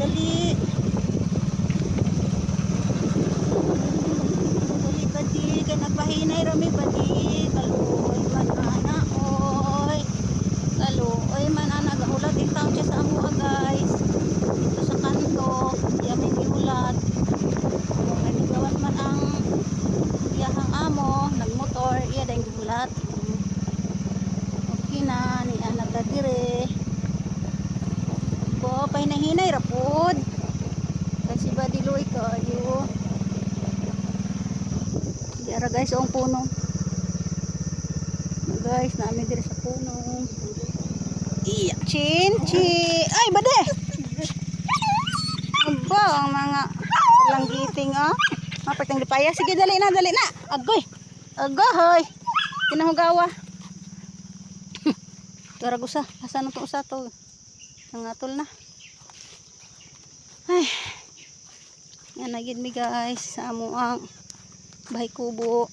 dali. Dali badi, kay nagpahinay rami badi. Kaluoy man ana oy. Kaluoy man ana gahulat in town siya sa amo guys. Dito sa kanto, yamin gihulat. Kung nanigawan man ang iyahang amo, nagmotor, iya dahil gihulat. Okay na, ni anak na dire. Bo, pahinahinay rapod. Kasi ba diloy kayo. Diara guys, ang puno. Guys, namin dire sa puno. Iya, chinchi. Ay, bade. Aba, ang mga palanggiting, ah. Mapatang lipaya. Sige, dali na, dali na. Agoy. Agoy. Tinahugawa. Tara gusa. Asan itong usa to? Nangatol na. Ay. Yan na gid mi guys. Sa amo ang bahay kubo.